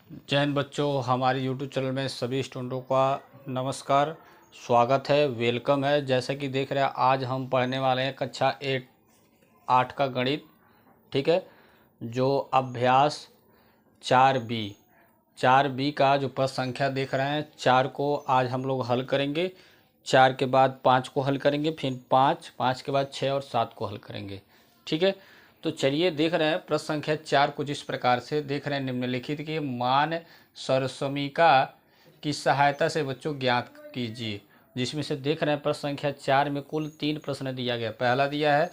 जय हिंद बच्चों, हमारे YouTube चैनल में सभी स्टूडेंटों का नमस्कार, स्वागत है, वेलकम है। जैसा कि देख रहे हैं, आज हम पढ़ने वाले हैं कक्षा 8 का गणित। ठीक है, जो अभ्यास 4B का जो प्रश्न संख्या देख रहे हैं, 4 को आज हम लोग हल करेंगे। 4 के बाद 5 को हल करेंगे, फिर 5 के बाद 6 और 7 को हल करेंगे। ठीक है, तो चलिए देख रहे हैं प्रश्न संख्या 4 कुछ इस प्रकार से देख रहे हैं। निम्नलिखित के मान सरसमीका की सहायता से बच्चों ज्ञात कीजिए। जिसमें से देख रहे हैं प्रश्न संख्या 4 में कुल 3 प्रश्न दिया गया। पहला दिया है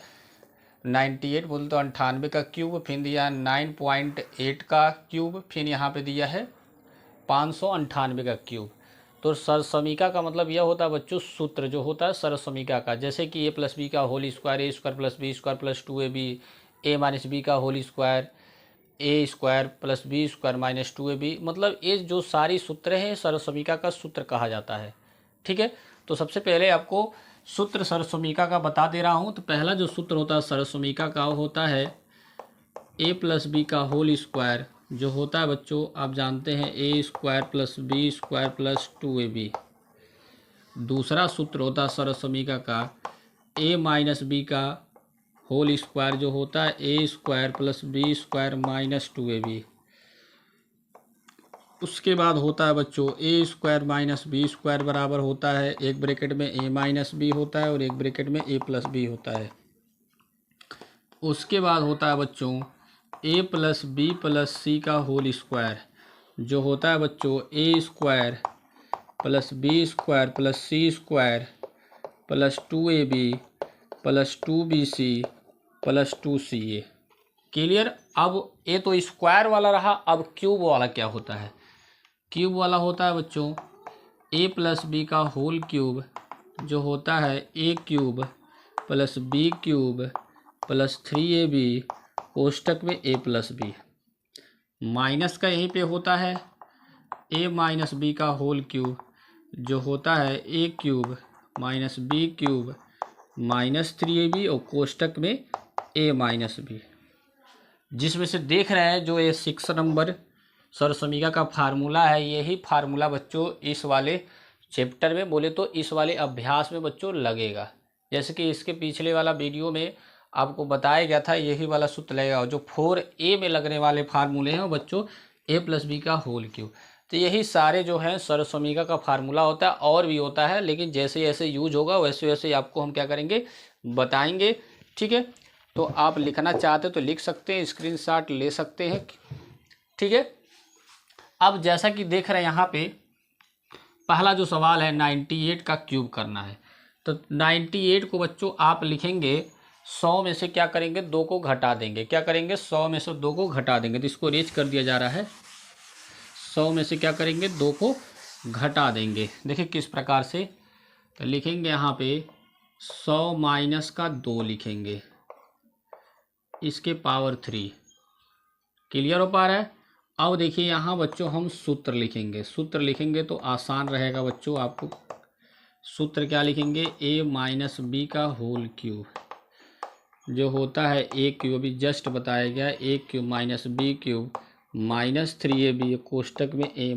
98 बोल तो 98 का क्यूब, फिर दिया है 9.8 का क्यूब, फिर यहाँ पे दिया है 598 का क्यूब। तो सरसमीका का मतलब यह होता है बच्चों, सूत्र जो होता है सरसमीका का, जैसे कि a+b का whole square, a² + b² + 2ab, a-b का whole square, a² + b² - 2ab। मतलब ये जो सारी सूत्र हैं सरसमीका का सूत्र कहा जाता है। ठीक है, तो सबसे पहले आपको सूत्र सरसमीका का बता दे रहा हूँ। तो पहला जो सूत्र होता है सरसमीका का होता है a+b का होल स्क्वायर, जो होता है बच्चों आप जानते हैं a² + b² + 2ab। दूसरा सूत्र होता है सरसमीका का a-b का होल स्क्वायर, जो होता है a² + b² - 2ab। उसके बाद होता है बच्चों a² - b² बराबर होता है, एक ब्रैकेट में a-b होता है और एक ब्रैकेट में a+b होता है। उसके बाद होता है बच्चों a + b + c का होल स्क्वायर, जो होता है बच्चों a² + b² + c² + 2ab + 2bc + 2ca। Clear. अब ये तो स्क्वायर वाला रहा, अब क्यूब वाला क्या होता है? क्यूब वाला होता है बच्चों a + b का होल क्यूब, जो होता है a³ + b³ + 3ab कोष्टक में a + b। माइनस का यहीं पे होता है a - b का होल क्यूब, जो होता है a³ - b³ - 3ab और कोष्टक में a - b। जिसमें से देख रहे हैं जो ये 6 नंबर सरसमीका का फार्मूला है, यही फार्मूला बच्चों इस वाले चैप्टर में बोले तो इस वाले अभ्यास में बच्चों लगेगा। जैसे कि इसके पिछले वाला वीडियो में आपको बताया गया था, यही वाला सूत्र लगेगा। जो 4A में लगने वाले फार्मूले हैं वो बच्चों a + b का होल क्यूब। तो यही सारे जो हैं सरसमीका का फार्मूला होता है, और भी होता है, लेकिन जैसे जैसे यूज होगा वैसे वैसे आपको हम क्या करेंगे बताएंगे। ठीक है, तो आप लिखना चाहते तो लिख सकते हैं, स्क्रीनशॉट ले सकते हैं। ठीक है, अब जैसा कि देख रहे हैं यहाँ पे पहला जो सवाल है 98 का क्यूब करना है। तो 98 को बच्चों आप लिखेंगे 100 में से क्या करेंगे, 2 को घटा देंगे। क्या करेंगे, 100 में से 2 को घटा देंगे। तो इसको रेज कर दिया जा रहा है, 100 में से क्या करेंगे, 2 को घटा देंगे। देखिए किस प्रकार से, तो लिखेंगे यहाँ पे 100 - का 2 लिखेंगे, इसके पावर 3। क्लियर हो पा रहा है? अब देखिए यहाँ बच्चों हम सूत्र लिखेंगे। सूत्र लिखेंगे तो आसान रहेगा बच्चों। आपको सूत्र क्या लिखेंगे, a - b का होल क्यूब, जो होता है a³ अभी जस्ट बताया गया, a³ - b³ - 3ab कोष्टक में a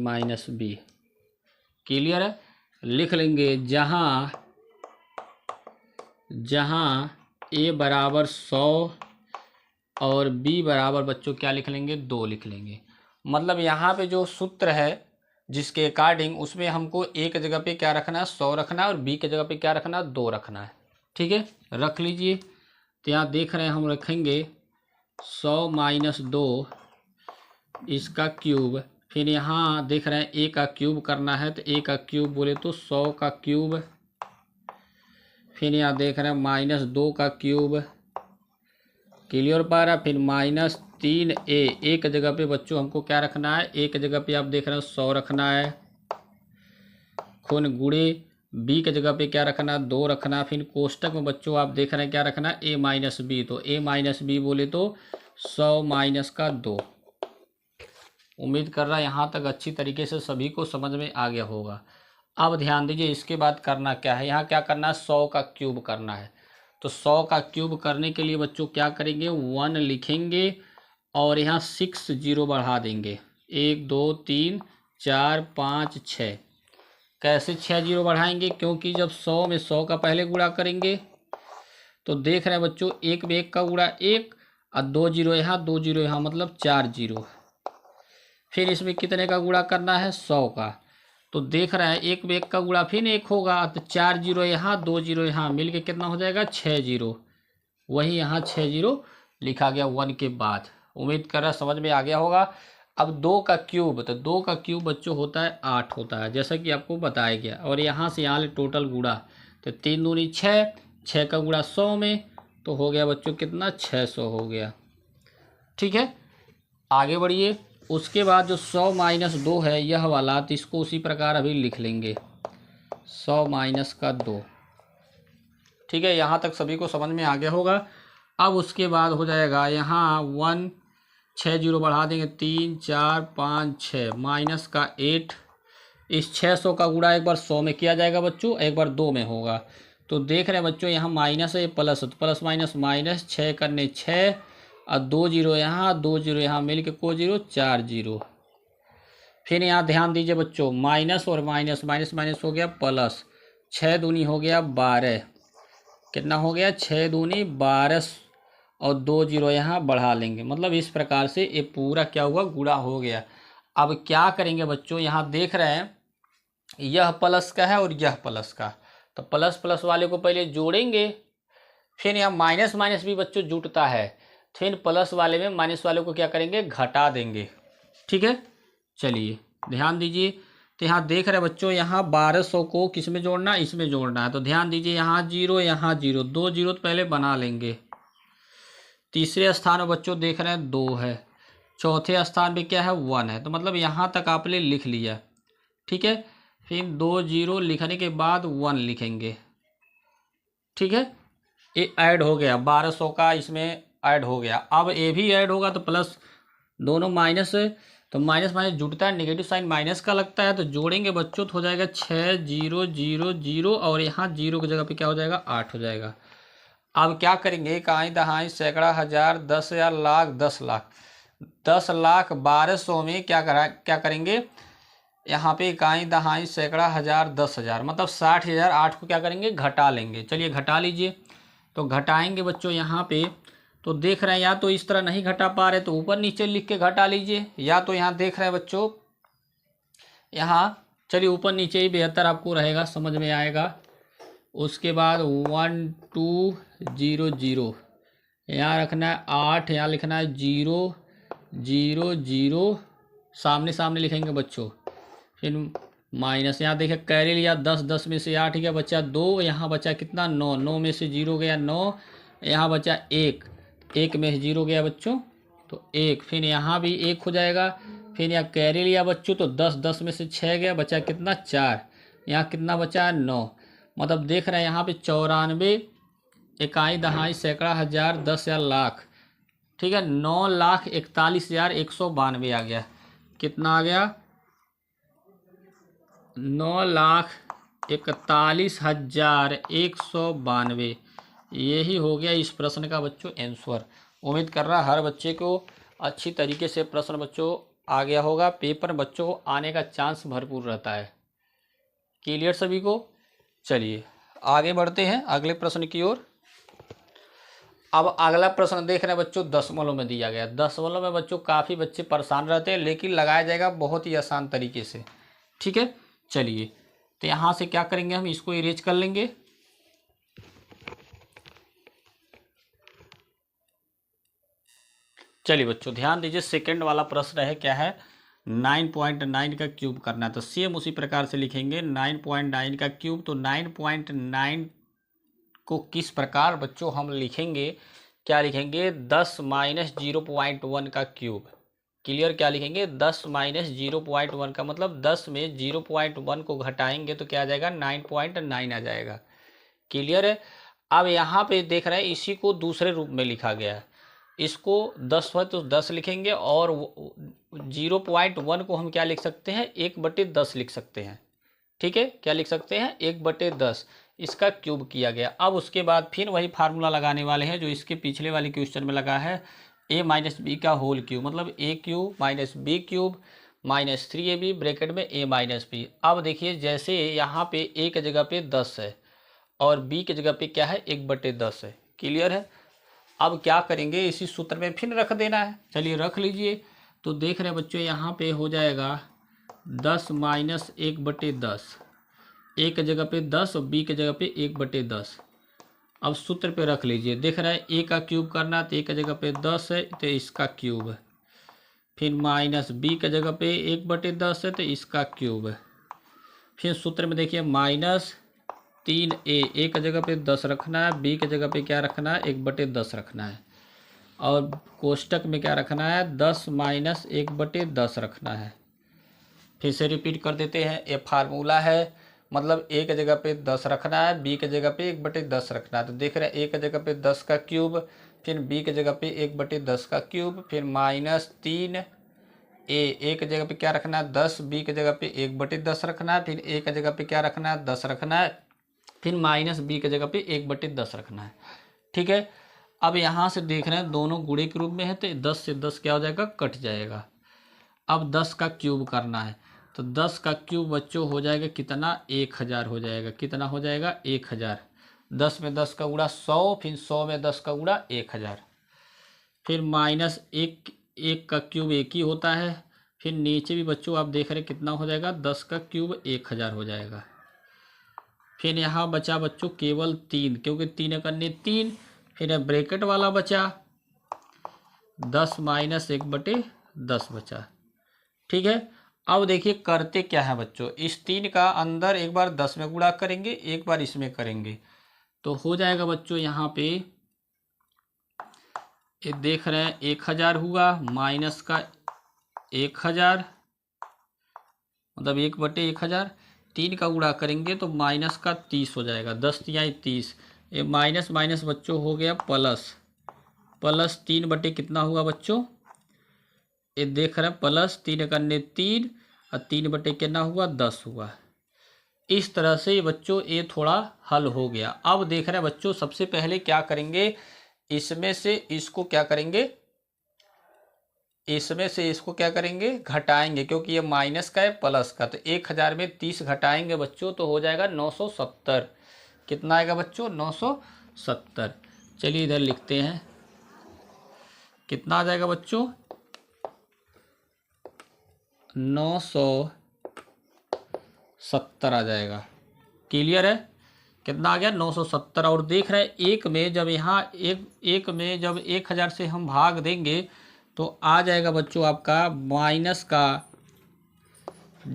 - b। क्लियर है? लिख लेंगे जहाँ a बराबर 100 और b बराबर बच्चों क्या लिख लेंगे, 2 लिख लेंगे। मतलब यहाँ पे जो सूत्र है जिसके अकॉर्डिंग, उसमें हमको a की जगह पे क्या रखना है, 100 रखना है, और b की जगह पे क्या रखना है, 2 रखना है। ठीक है, रख लीजिए। तो यहाँ देख रहे हैं हम रखेंगे 100 - 2 इसका क्यूब, फिर यहाँ देख रहे हैं a का क्यूब करना है, तो a का क्यूब बोले तो 100 का क्यूब, फिर यहाँ देख रहे हैं -2 का क्यूब। क्लियर पा रहा है? फिर -3a, एक जगह पे बच्चों हमको क्या रखना है, एक जगह पे आप देख रहे हो 100 रखना है, खून गुणे b की जगह पे क्या रखना है, 2 रखना। फिर कोष्टक में बच्चों आप देख रहे हैं क्या रखना है, a - b। तो a - b बोले तो 100 - का 2। उम्मीद कर रहा है यहाँ तक अच्छी तरीके से सभी को समझ में आ गया होगा। अब ध्यान दीजिए, इसके बाद करना क्या है, यहाँ क्या करना है, 100 का क्यूब करना है। तो 100 का क्यूब करने के लिए बच्चों क्या करेंगे, 1 लिखेंगे और यहाँ 6 0 बढ़ा देंगे। 1 2 3 4 5 6। कैसे 6 जीरो बढ़ाएंगे? क्योंकि जब 100 में 100 का पहले गुणा करेंगे तो देख रहे हैं बच्चों, 1 में 1 का गुणा 1 और 2 जीरो यहाँ 2 जीरो यहाँ, मतलब 4 जीरो। फिर इसमें कितने का गुणा करना है? 100 का। तो देख रहे हैं 1 में 1 का गुणा फिर 1 होगा, तो 4 जीरो यहाँ 2 जीरो यहाँ, मिल के कितना हो जाएगा? 6 जीरो। वही यहाँ 6 जीरो लिखा गया 1 के बाद। उम्मीद कर रहा समझ में आ गया होगा। अब 2 का क्यूब, तो 2 का क्यूब बच्चों होता है 8 होता है, जैसा कि आपको बताया गया। और यहाँ से यहाँ टोटल गुणा, तो 3 दूनी 6, 6 का गुणा 100 में, तो हो गया बच्चों कितना? 600 हो गया। ठीक है, आगे बढ़िए। उसके बाद जो 100 माइनस 2 है यह वाला, तो इसको उसी प्रकार अभी लिख लेंगे, 100 माइनस का 2। ठीक है, यहाँ तक सभी को समझ में आ गया होगा। अब उसके बाद हो जाएगा यहाँ 1, 6 जीरो बढ़ा देंगे, 3 4 5 6 माइनस का 8। इस 600 का गुणा एक बार 100 में किया जाएगा बच्चों, एक बार 2 में होगा। तो देख रहे हैं बच्चों यहाँ माइनस है, प्लस, तो प्लस माइनस माइनस, 6 करने 6 और 2 जीरो यहाँ 2 जीरो यहाँ, मिल के को जीरो 4 जीरो। फिर यहाँ ध्यान दीजिए बच्चों, माइनस और माइनस, माइनस माइनस हो गया प्लस, 6 दूनी हो गया 12, कितना हो गया? 6 दूनी 12 और 2 जीरो यहाँ बढ़ा लेंगे, मतलब इस प्रकार से ये पूरा क्या हुआ? गुणा हो गया। अब क्या करेंगे बच्चों, यहाँ देख रहे हैं यह प्लस का है और यह प्लस का, तो प्लस प्लस वाले को पहले जोड़ेंगे, फिर यहाँ माइनस माइनस भी बच्चों जुटता है, फिर प्लस वाले में माइनस वाले को क्या करेंगे? घटा देंगे। ठीक है, चलिए ध्यान दीजिए। तो यहाँ देख रहे हैं बच्चों, यहाँ 1200 को किस में जोड़ना है? इसमें जोड़ना है। तो ध्यान दीजिए, यहाँ जीरो यहाँ जीरो, 2 जीरो तो पहले बना लेंगे। तीसरे स्थान में बच्चों देख रहे हैं 2 है, चौथे स्थान पे क्या है? 1 है, तो मतलब यहाँ तक आपने लिख लिया। ठीक है, फिर 2 जीरो लिखने के बाद 1 लिखेंगे। ठीक है, ये ऐड हो गया, 1200 का इसमें ऐड हो गया। अब ये भी ऐड होगा तो प्लस, दोनों माइनस है तो माइनस माइनस जुटता है, नेगेटिव साइन माइनस का लगता है, तो जोड़ेंगे बच्चों तो हो जाएगा 6 जीरो जीरो जीरो, और यहाँ जीरो की जगह पे क्या हो जाएगा? 8 हो जाएगा। अब क्या करेंगे? इकाई दहाई सैकड़ा हज़ार 10,000 लाख 10 लाख, 10 लाख 1200 में क्या करेंगे? यहाँ पे इकाई दहाई सैकड़ा हज़ार 10,000, मतलब 60,000। 8 को क्या करेंगे? घटा लेंगे। चलिए घटा लीजिए। तो घटाएंगे बच्चों यहाँ पे, तो देख रहे हैं या तो इस तरह नहीं घटा पा रहे तो ऊपर नीचे लिख के घटा लीजिए, या तो यहाँ देख रहे हैं बच्चों यहाँ, चलिए ऊपर नीचे ही बेहतर आपको रहेगा, समझ में आएगा। उसके बाद 1 2 0 0 यहाँ रखना है 8, यहाँ लिखना है 0 0 0, सामने सामने लिखेंगे बच्चों। फिर माइनस, यहाँ देखिए कैरी लिया 10, 10 में से 8 गया, बचा 2, यहाँ बचा कितना? 9, 9 में से 0 गया 9, यहाँ बचा 1, 1 में से 0 गया बच्चों तो 1, फिर यहाँ भी 1 हो जाएगा। फिर यहाँ कैरी लिया बच्चों तो 10, 10 में से 6 गया, बचा कितना? 4, यहाँ कितना बचा है? 9। मतलब देख रहे हैं यहाँ पे 94 इकाई दहाई सैकड़ा हज़ार 10,000 लाख। ठीक है, 9,41,192 आ गया। कितना आ गया? 9,41,192। यही हो गया इस प्रश्न का बच्चों आंसर। उम्मीद कर रहा हर बच्चे को अच्छी तरीके से प्रश्न बच्चों आ गया होगा। पेपर बच्चों को आने का चांस भरपूर रहता है। क्लियर सभी को? चलिए आगे बढ़ते हैं अगले प्रश्न की ओर। अब अगला प्रश्न देख रहे हैं बच्चों, दशमलव में दिया गया। दशमलव में बच्चों काफ़ी बच्चे परेशान रहते हैं, लेकिन लगाया जाएगा बहुत ही आसान तरीके से। ठीक है, चलिए तो यहाँ से क्या करेंगे? हम इसको इरेज कर लेंगे। चलिए बच्चों ध्यान दीजिए, सेकंड वाला प्रश्न है क्या है? 9.9 का क्यूब करना है। तो सेम उसी प्रकार से लिखेंगे 9.9 का क्यूब। तो 9.9 को किस प्रकार बच्चों हम लिखेंगे? क्या लिखेंगे? 10 माइनस 0.1 का क्यूब। क्लियर? क्या लिखेंगे? 10 माइनस 0.1 का मतलब 10 में 0.1 को घटाएंगे तो क्या आ जाएगा? 9.9 आ जाएगा। क्लियर है? अब यहाँ पे देख रहे हैं इसी को दूसरे रूप में लिखा गया है। इसको 10 है तो 10 लिखेंगे, और 0.1 को हम क्या लिख सकते हैं? 1/10 लिख सकते हैं। ठीक है, क्या लिख सकते हैं? 1/10 इसका क्यूब किया गया। अब उसके बाद फिर वही फार्मूला लगाने वाले हैं जो इसके पिछले वाले क्वेश्चन में लगा है, ए माइनस बी का होल क्यूब, मतलब A cube minus B cube minus 3ab bracket में ए माइनस बी। अब देखिए जैसे यहाँ पे ए की जगह पे 10 है और बी की जगह पे क्या है 1/10 है। क्लियर है। अब क्या करेंगे, इसी सूत्र में फिर रख देना है। चलिए रख लीजिए। तो देख रहे हैं बच्चों यहाँ पे हो जाएगा 10 माइनस 1/10, ए की जगह पे 10 और बी की जगह पे 1/10। अब सूत्र पे रख लीजिए। देख रहा है ए का क्यूब करना, तो ए की जगह पे 10 है तो इसका क्यूब है, फिर माइनस बी की जगह पे 1/10 है तो इसका क्यूब है। फिर सूत्र में देखिए माइनस 3a की जगह पे 10 रखना है, बी की जगह पे क्या रखना है 1/10 रखना है, और कोष्टक में क्या रखना है 10 माइनस 1/10 रखना है। फिर से रिपीट कर देते हैं। ये फार्मूला है, मतलब ए की जगह पे 10 रखना है, बी की जगह पे 1/10 रखना है। तो देख रहे हैं ए की जगह पे 10 का क्यूब, फिर बी की जगह पे 1/10 का क्यूब, फिर माइनस 3 ए की जगह पे क्या रखना है 10, बी की जगह पे 1/10 रखना है, फिर ए की जगह पे क्या रखना है 10 रखना है, फिर माइनस बी की जगह पे 1/10 रखना है। ठीक है। अब यहाँ से देख रहे हैं दोनों गुणे के रूप में है, तो 10 से 10 क्या हो जाएगा कट जाएगा। अब 10 का क्यूब करना है, तो 10 का क्यूब बच्चों हो जाएगा कितना 1000 हो जाएगा। कितना हो जाएगा 1000। 10 में 10 का गुणा 100, फिर 100 में 10 का गुणा 1000। फिर माइनस एक का क्यूब एक ही होता है। फिर नीचे भी बच्चों आप देख रहे हैं कितना हो जाएगा 10 का क्यूब 1000 हो जाएगा। फिर यहाँ बचा बच्चों केवल 3, क्योंकि 3 करने 3। फिर ब्रैकेट वाला बचा 10 माइनस 1/10 बचा। ठीक है। अब देखिए करते क्या है बच्चों, इस 3 का अंदर एक बार 10 में गुणा करेंगे, एक बार इसमें करेंगे, तो हो जाएगा बच्चों यहाँ पे ये देख रहे हैं 1000 हुआ, माइनस का 1000 मतलब 1/1000। 3 का गुणा करेंगे तो माइनस का 30 हो जाएगा, 10 तिहाई 30। ये माइनस माइनस बच्चों हो गया प्लस, प्लस 3 कितना हुआ बच्चों, ये देख रहे हैं प्लस 3 करने 3 और 3 कितना हुआ 10 हुआ। इस तरह से ये बच्चों ये थोड़ा हल हो गया। अब देख रहे हैं बच्चों सबसे पहले क्या करेंगे, इसमें से इसको क्या करेंगे, इसमें से इसको क्या करेंगे घटाएंगे, क्योंकि ये माइनस का है प्लस का। तो 1000 में 30 घटाएंगे बच्चों तो हो जाएगा 970। कितना आएगा बच्चों 970। चलिए इधर लिखते हैं कितना आ जाएगा बच्चों 970 आ जाएगा। क्लियर है। कितना आ गया 970। और देख रहे हैं एक में जब यहाँ एक में जब 1000 से हम भाग देंगे तो आ जाएगा बच्चों आपका माइनस का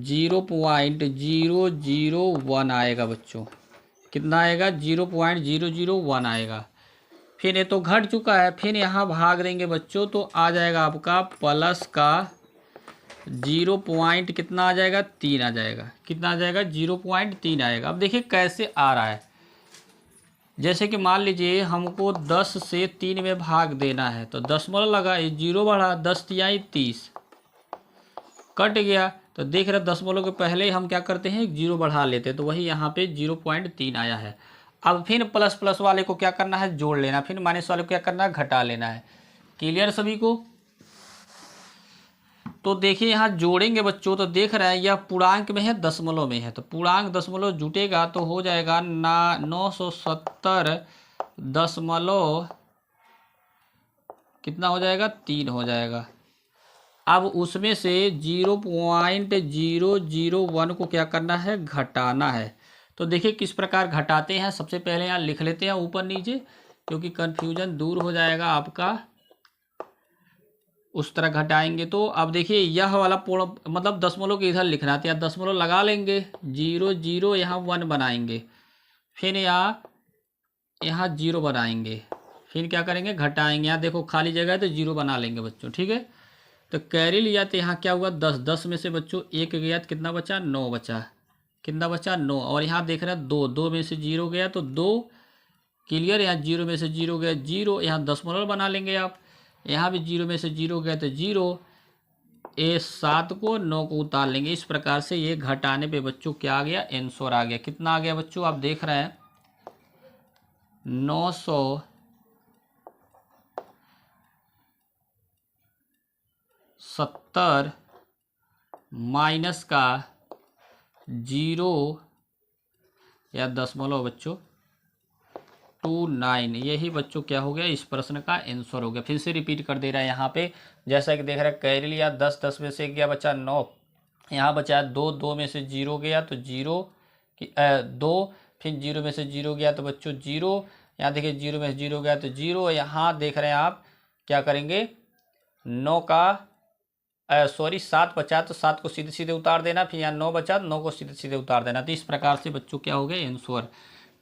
0.001 आएगा बच्चों। कितना आएगा 0.001 आएगा। फिर ये तो घट चुका है, फिर यहाँ भाग देंगे बच्चों तो आ जाएगा आपका प्लस का 0. कितना आ जाएगा 3 आ जाएगा। कितना आ जाएगा 0.3 आएगा। अब देखिए कैसे आ रहा है, जैसे कि मान लीजिए हमको 10 से 3 में भाग देना है तो दशमलव लगा, ये 0 बढ़ा, 10 तिहाई 30 कट गया। तो देख रहे दशमलव के पहले ही हम क्या करते हैं 0 बढ़ा लेते हैं, तो वही यहाँ पे 0.3 आया है। अब फिर प्लस प्लस वाले को क्या करना है जोड़ लेना, फिर माइनस वाले को क्या करना है घटा लेना है। क्लियर सभी को। तो देखिए यहाँ जोड़ेंगे बच्चों तो देख रहे हैं यह पूर्णांक में है दशमलव में है, तो पूर्णांक दशमलव जुटेगा तो हो जाएगा 970 दशमलव कितना हो जाएगा 3 हो जाएगा। अब उसमें से 0.001 को क्या करना है घटाना है। तो देखिए किस प्रकार घटाते हैं। सबसे पहले यहाँ लिख लेते हैं ऊपर नीचे, क्योंकि कन्फ्यूजन दूर हो जाएगा आपका, उस तरह घटाएंगे। तो अब देखिए यह वाला पूर्ण मतलब दशमलव के इधर लिखना था, या दशमलव लगा लेंगे 0 यहाँ 1 बनाएंगे, फिर यहाँ 0 बनाएंगे, फिर क्या करेंगे घटाएंगे। यहाँ देखो खाली जगह है तो 0 बना लेंगे बच्चों। ठीक है। तो कैरी लिया तो यहाँ क्या हुआ 10, 10 में से बच्चों 1 गया तो कितना बचा 9 बचा। कितना बचा 9। और यहाँ देख रहे हैं 2, 2 में से 0 गया तो 2। क्लियर। यहाँ 0 में से 0 गया 0, यहाँ दशमलव बना लेंगे आप। यहाँ भी 0 में से 0 गया तो 0, ये 7 को 9 को उतार लेंगे। इस प्रकार से ये घटाने पे बच्चों क्या आ गया आंसर आ गया। कितना आ गया बच्चों आप देख रहे हैं 900 72 माइनस का 0 या दशमलव बच्चों 29, यही बच्चों क्या हो गया, इस प्रश्न का आंसर हो गया। फिर से रिपीट कर दे रहा है यहाँ पे, जैसा कि देख रहा है कैरी लिया 10, 10 में से गया बचा 9, यहाँ बचा 2, 2 में से 0 गया तो 0 की 2, फिर 0 में से 0 गया तो बच्चों 0, यहाँ देखिए 0 में से 0 गया तो 0, यहाँ देख रहे हैं आप क्या करेंगे 9 का 7 बचा तो 7 को सीधे सीधे उतार देना, फिर यहाँ 9 बचा तो 9 को सीधे सीधे उतार देना। तो इस प्रकार से बच्चों क्या हो गया आंसर।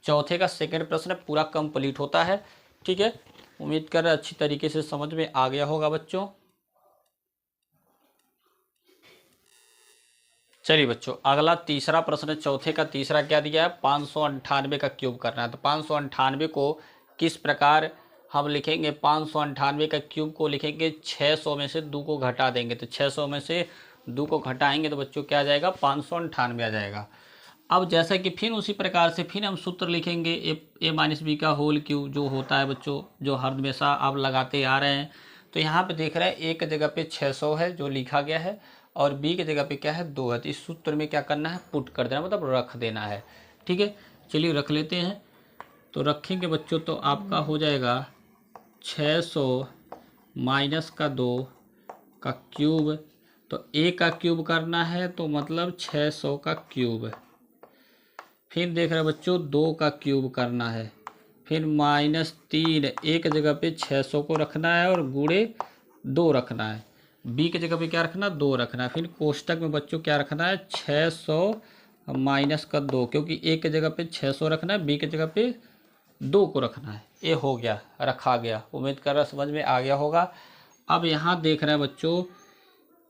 चौथे का सेकंड प्रश्न पूरा कंप्लीट होता है। ठीक है, उम्मीद कर रहे अच्छी तरीके से समझ में आ गया होगा बच्चों। चलिए बच्चों, अगला तीसरा प्रश्न, चौथे का तीसरा क्या दिया है, 598 का क्यूब करना है। तो 598 को किस प्रकार हम लिखेंगे, 598 का क्यूब को लिखेंगे 600 में से 2 को घटा देंगे। तो 600 में से 2 को घटाएंगे तो बच्चों क्या आ जाएगा, 598 आ जाएगा। अब जैसा कि फिर उसी प्रकार से फिर हम सूत्र लिखेंगे ए माइनस बी का होल क्यूब, जो होता है बच्चों, जो हर हमेशा आप लगाते आ रहे हैं। तो यहाँ पे देख रहे हैं ए की जगह पे 600 है जो लिखा गया है, और बी की जगह पे क्या है 2 है। तो इस सूत्र में क्या करना है, पुट कर देना, मतलब रख देना है। ठीक है, चलिए रख लेते हैं। तो रखेंगे बच्चों तो आपका हो जाएगा 600 माइनस का 2 का क्यूब। तो ए का क्यूब करना है तो मतलब 600 का क्यूब। फिर देख रहे हैं बच्चों 2 का क्यूब करना है, फिर -3, एक जगह पे 600 को रखना है और गुणे 2 रखना है। बी की जगह पे क्या रखना, 2 रखना है। फिर कोष्टक में बच्चों क्या रखना है, 600 माइनस का 2, क्योंकि ए की जगह पे 600 रखना है, बी की जगह पे 2 को रखना है। ये हो गया, रखा गया। उम्मीद कर रहा समझ में आ गया होगा। अब यहाँ देख रहे हैं बच्चों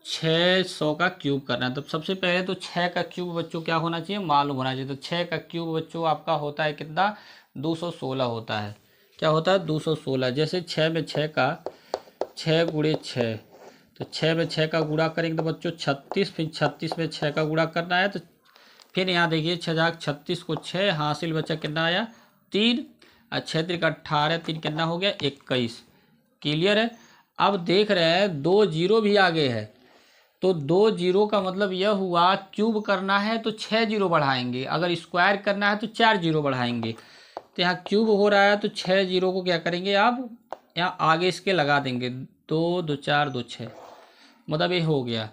600 का क्यूब करना है। तो सबसे पहले तो 6 का क्यूब बच्चों क्या होना चाहिए, मालूम होना चाहिए। तो 6 का क्यूब बच्चों आपका होता है कितना, 216 होता है। क्या होता है, 216। जैसे 6 में 6 का 6 गुणे 6, तो 6 में 6 का गुणा करेंगे तो बच्चों 36, फिर 36 में 6 का गुणा करना है। तो फिर यहाँ देखिए 6×36 को 6, हासिल बचा कितना आया 3, और 6 3 18, 3 कितना हो गया 21। क्लियर है। अब देख रहे हैं 2 जीरो भी आगे है, तो 2 जीरो का मतलब यह हुआ क्यूब करना है तो 6 जीरो बढ़ाएंगे, अगर स्क्वायर करना है तो 4 जीरो बढ़ाएंगे। तो यहाँ क्यूब हो रहा है तो 6 जीरो को क्या करेंगे आप, यहाँ आगे इसके लगा देंगे, 2 2 4 2 6, मतलब ये हो गया।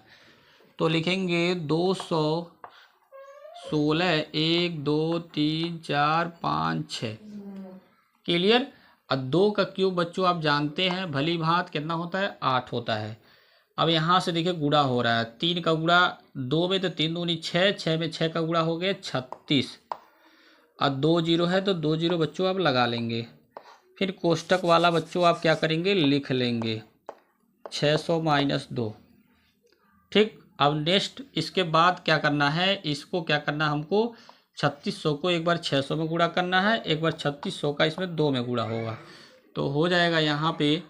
तो लिखेंगे 216, 1 2 3 4 5 6। क्लियर। और 2 का क्यूब बच्चों आप जानते हैं भली भांत कितना होता है, 8 होता है। अब यहाँ से देखिए गुणा हो रहा है, 3 का गुणा 2 में तो 3 दूनी 6, 6 में 6 का गुणा हो गया 36, और 2 जीरो है तो 2 जीरो बच्चों आप लगा लेंगे। फिर कोष्टक वाला बच्चों आप क्या करेंगे, लिख लेंगे 600 माइनस 2। ठीक। अब नेक्स्ट इसके बाद क्या करना है, इसको क्या करना है हमको, 3600 को एक बार 600 में गुणा करना है, एक बार 3600 का इसमें 2 में गुणा होगा। तो हो जाएगा यहाँ पे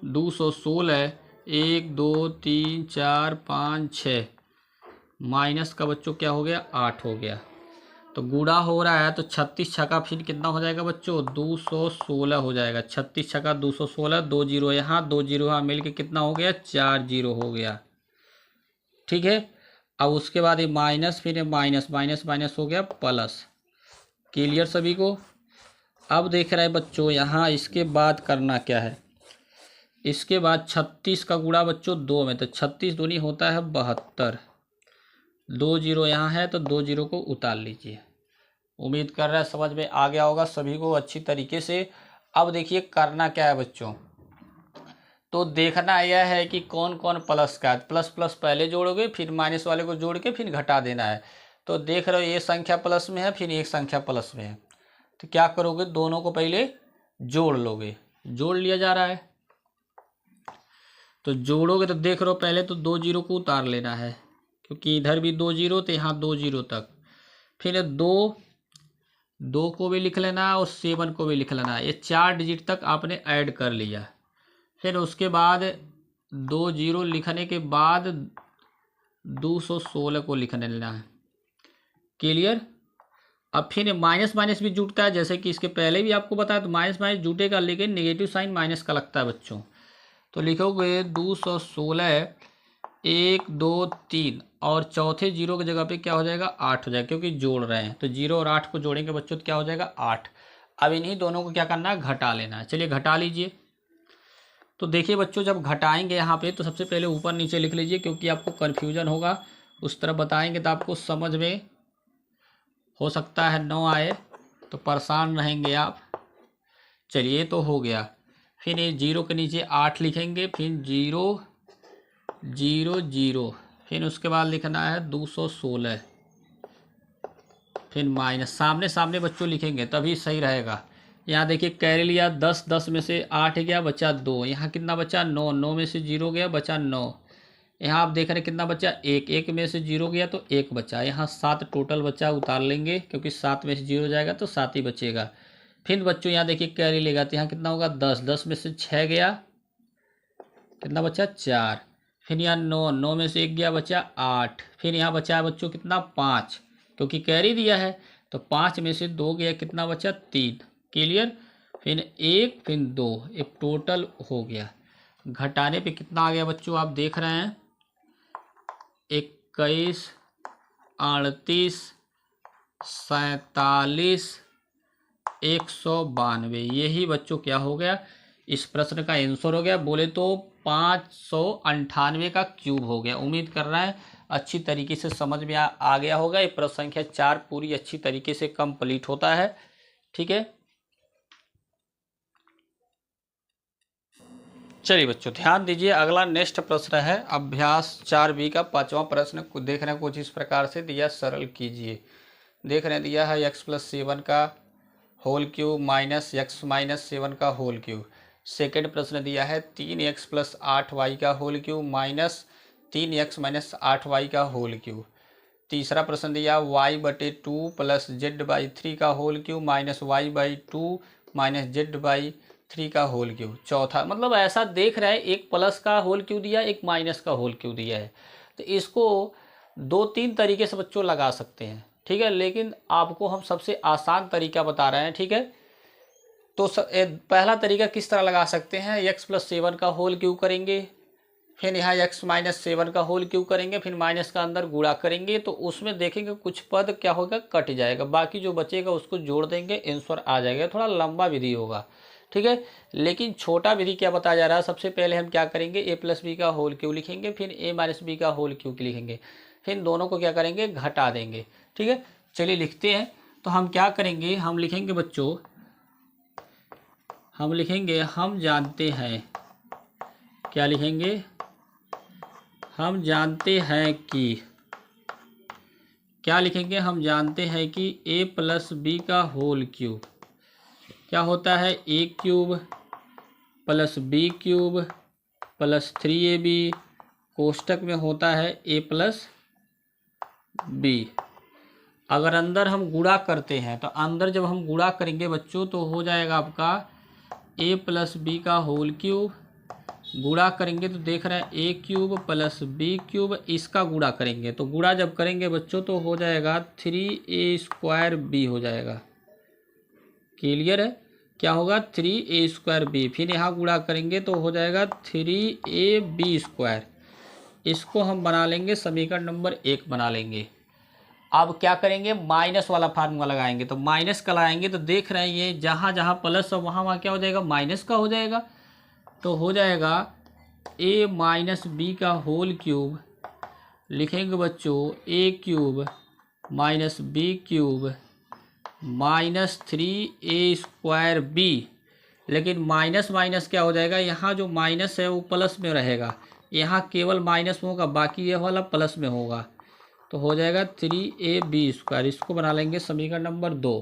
216, 1 2 3 4 5 6, माइनस का बच्चों क्या हो गया 8 हो गया। तो गुणा हो रहा है तो 36 छक्का फिर कितना हो जाएगा बच्चों, 216 हो जाएगा। 36 छक्का 216, 2 जीरो यहाँ 2 जीरो यहाँ मिल के कितना हो गया, 4 जीरो हो गया। ठीक है। अब उसके बाद ये माइनस, फिर ये माइनस माइनस माइनस हो गया प्लस। क्लियर सभी को। अब देख रहे हैं बच्चों यहाँ इसके बाद करना क्या है, इसके बाद 36 का गुणा बच्चों 2 में, तो 36 दूनी होता है 72, 2 जीरो यहाँ है तो 2 जीरो को उतार लीजिए। उम्मीद कर रहा है समझ में आ गया होगा सभी को अच्छी तरीके से। अब देखिए करना क्या है बच्चों, तो देखना यह है कि कौन कौन प्लस का है। प्लस प्लस पहले जोड़ोगे, फिर माइनस वाले को जोड़ के फिर घटा देना है। तो देख रहे हो ये संख्या प्लस में है, फिर एक संख्या प्लस में है, तो क्या करोगे, दोनों को पहले जोड़ लोगे। जोड़ लिया जा रहा है, तो जोड़ोगे तो देख रहे हो पहले तो 2 जीरो को उतार लेना है, क्योंकि इधर भी 2 जीरो तो यहाँ 2 जीरो तक। फिर 2 को भी लिख लेना है और 7 को भी लिख लेना है। ये 4 डिजिट तक आपने ऐड कर लिया। फिर उसके बाद 2 जीरो लिखने के बाद 216 को लिखने लेना है। क्लियर। अब फिर माइनस माइनस भी जुटता है, जैसे कि इसके पहले भी आपको बताया, तो माइनस माइनस जुटेगा लेकिन नेगेटिव साइन माइनस का लगता है बच्चों। तो लिखोगे 216 1 2 3 और चौथे जीरो की जगह पे क्या हो जाएगा 8 हो जाएगा, क्योंकि जोड़ रहे हैं तो 0 और 8 को जोड़ेंगे बच्चों तो क्या हो जाएगा 8। अब इन्हीं दोनों को क्या करना है घटा लेना है। चलिए घटा लीजिए। तो देखिए बच्चों जब घटाएंगे यहाँ पे तो सबसे पहले ऊपर नीचे लिख लीजिए, क्योंकि आपको कन्फ्यूजन होगा। उस तरह बताएंगे तो आपको समझ में हो सकता है 9 आए तो परेशान रहेंगे आप। चलिए तो हो गया। फिर ये जीरो के नीचे 8 लिखेंगे, फिर 0 0 0, फिर उसके बाद लिखना है 216, फिर माइनस सामने सामने बच्चों लिखेंगे तभी सही रहेगा। यहाँ देखिए कैरी लिया 10, 10 में से 8 गया बचा 2, यहाँ कितना बचा 9, 9 में से 0 गया बचा 9, यहाँ आप देख रहे हैं कितना बचा 1, 1 में से 0 गया तो 1 बचा, यहाँ 7 टोटल बचा उतार लेंगे क्योंकि 7 में से 0 जाएगा तो 7 ही बचेगा। फिर बच्चों यहाँ देखिए कैरी लेगा तो यहाँ कितना होगा 10, 10 में से 6 गया कितना बचा 4, फिर यहाँ 9, 9 में से 1 गया बचा 8, फिर यहाँ बचा है बच्चों कितना 5 क्योंकि कैरी दिया है, तो 5 में से 2 गया कितना बचा 3। क्लियर। फिर 1 फिर 2, एक टोटल हो गया। घटाने पे कितना आ गया बच्चों आप देख रहे हैं 21 38 47 192। यही बच्चों क्या हो गया इस प्रश्न का आंसर हो गया। बोले तो 598 का क्यूब हो गया। उम्मीद कर रहा है अच्छी तरीके से समझ में आ गया होगा। ये प्रश्न संख्या 4 पूरी अच्छी तरीके से कंप्लीट होता है। ठीक है, चलिए बच्चों ध्यान दीजिए। अगला नेक्स्ट प्रश्न है अभ्यास 4B का 5वां प्रश्न को देख रहे हैं कुछ इस प्रकार से दिया, सरल कीजिए। देख रहे हैं दिया है x+7 का whole cube minus x minus 7 का होल क्यूब। सेकेंड प्रश्न दिया है 3x + 8y का whole cube minus 3x minus 8y का होल क्यूब। तीसरा प्रश्न दिया y/2 + z/3 का whole cube minus y/2 minus z/3 का होल क्यूब। चौथा मतलब ऐसा देख रहा है एक प्लस का होल क्यूब दिया एक माइनस का होल क्यूब दिया है, तो इसको 2-3 तरीके से बच्चों लगा सकते हैं। ठीक है, लेकिन आपको हम सबसे आसान तरीका बता रहे हैं। ठीक है, तो पहला तरीका किस तरह लगा सकते हैं x+7 का होल क्यूब करेंगे, फिर यहाँ x माइनस 7 का होल क्यूब करेंगे, फिर माइनस का अंदर गुणा करेंगे, तो उसमें देखेंगे कुछ पद क्या होगा कट जाएगा, बाकी जो बचेगा उसको जोड़ देंगे आंसर आ जाएगा। थोड़ा लंबा विधि होगा। ठीक है, लेकिन छोटा विधि क्या बताया जा रहा है, सबसे पहले हम क्या करेंगे a+b का होल क्यूब लिखेंगे, फिर a-b का होल क्यूब लिखेंगे, फिर दोनों को क्या करेंगे घटा देंगे। ठीक है, चलिए लिखते हैं। तो हम क्या करेंगे, हम लिखेंगे बच्चों, हम लिखेंगे हम जानते हैं, क्या लिखेंगे, हम जानते हैं कि, क्या लिखेंगे, हम जानते हैं कि a+b का होल क्यूब क्या होता है a cube + b cube + 3ab कोष्टक में होता है a+b। अगर अंदर हम गुणा करते हैं तो अंदर जब हम गुणा करेंगे बच्चों तो हो जाएगा आपका a+b का होल क्यूब, गुणा करेंगे तो देख रहे हैं a क्यूब + b क्यूब, इसका गुणा करेंगे तो गुणा जब करेंगे बच्चों तो हो जाएगा 3a² हो जाएगा। क्लियर है, क्या होगा 3a²b, फिर यहाँ गुणा करेंगे तो हो जाएगा 3ab²। इसको हम बना लेंगे समीकरण नंबर 1 बना लेंगे। अब क्या करेंगे माइनस वाला फार्मूला लगाएंगे, तो माइनस का लगाएंगे तो देख रहे हैं ये जहाँ जहाँ प्लस है वहाँ वहाँ क्या हो जाएगा माइनस का हो जाएगा, तो हो जाएगा a-b का होल क्यूब लिखेंगे बच्चों a cube minus b cube minus 3a²b। लेकिन माइनस माइनस क्या हो जाएगा, यहाँ जो माइनस है वो प्लस में रहेगा, यहाँ केवल माइनस में होगा बाकी ये वाला प्लस में होगा, तो हो जाएगा 3ab²। इसको बना लेंगे समीकरण नंबर 2।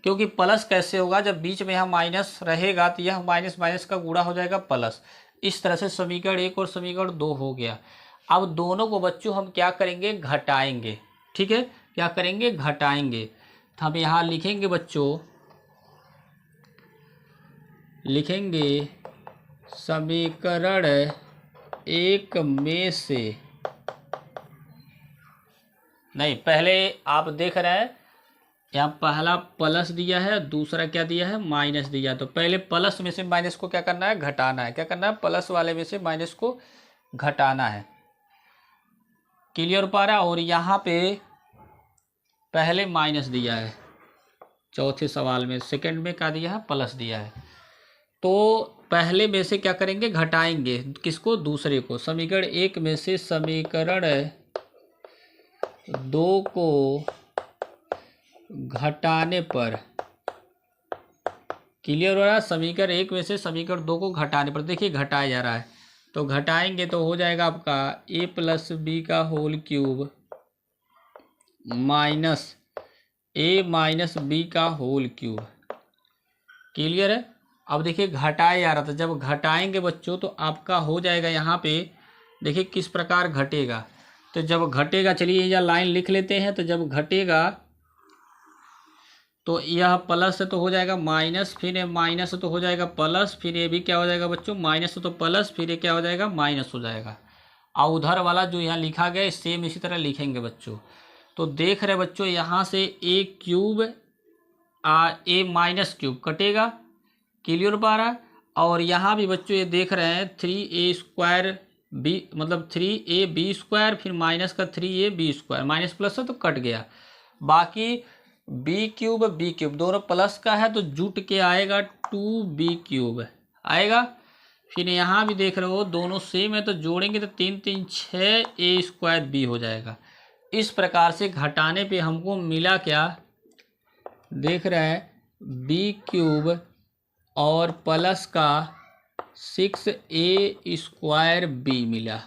क्योंकि प्लस कैसे होगा, जब बीच में यहाँ माइनस रहेगा तो यह माइनस माइनस का गुणा हो जाएगा प्लस। इस तरह से समीकरण 1 और समीकरण 2 हो गया। अब दोनों को बच्चों हम क्या करेंगे घटाएंगे। ठीक है, क्या करेंगे घटाएंगे, तो हम यहाँ लिखेंगे बच्चों, लिखेंगे समीकरण 1 में से, नहीं पहले आप देख रहे हैं यहाँ पहला प्लस दिया है, दूसरा क्या दिया है, माइनस दिया है। तो पहले प्लस में से माइनस को क्या करना है, घटाना है। क्या करना है, प्लस वाले में से माइनस को घटाना है। क्लियर हो पा रहा। और यहाँ पे पहले माइनस दिया है, चौथे सवाल में, सेकंड में क्या दिया है, प्लस दिया है। तो पहले में से क्या करेंगे, घटाएंगे किसको, दूसरे को। समीकरण 1 में से समीकरण 2 को घटाने पर, क्लियर हो रहा है। समीकरण 1 में से समीकरण 2 को घटाने पर, देखिए घटाया जा रहा है, तो घटाएंगे तो हो जाएगा आपका a प्लस बी का whole cube minus a minus B का होल क्यूब। क्लियर है। अब देखिए घटाया जा रहा था, जब घटाएंगे बच्चों तो आपका हो जाएगा यहाँ पे, देखिए किस प्रकार घटेगा। तो जब घटेगा, चलिए यह लाइन लिख लेते हैं। तो जब घटेगा तो यह प्लस तो हो जाएगा माइनस, फिर माइनस तो हो जाएगा प्लस, फिर ये भी क्या हो जाएगा बच्चों, माइनस तो प्लस, फिर ये क्या हो जाएगा, माइनस हो जाएगा। और उधर वाला जो यहाँ लिखा गया सेम इसी तरह लिखेंगे बच्चों। तो देख रहे बच्चों, यहाँ से ए क्यूब ए माइनस क्यूब कटेगा। क्लियर पा रहा। और यहाँ भी बच्चों ये देख रहे हैं 3a² बी, मतलब 3ab², फिर माइनस का 3ab², माइनस प्लस है तो कट गया। बाकी बी क्यूब दोनों प्लस का है तो जुट के आएगा 2b³ आएगा। फिर यहाँ भी देख रहे हो दोनों सेम है तो जोड़ेंगे तो 3 3 6 a²b हो जाएगा। इस प्रकार से घटाने पे हमको मिला क्या, देख रहे हैं b³ और प्लस का 6a² मिला।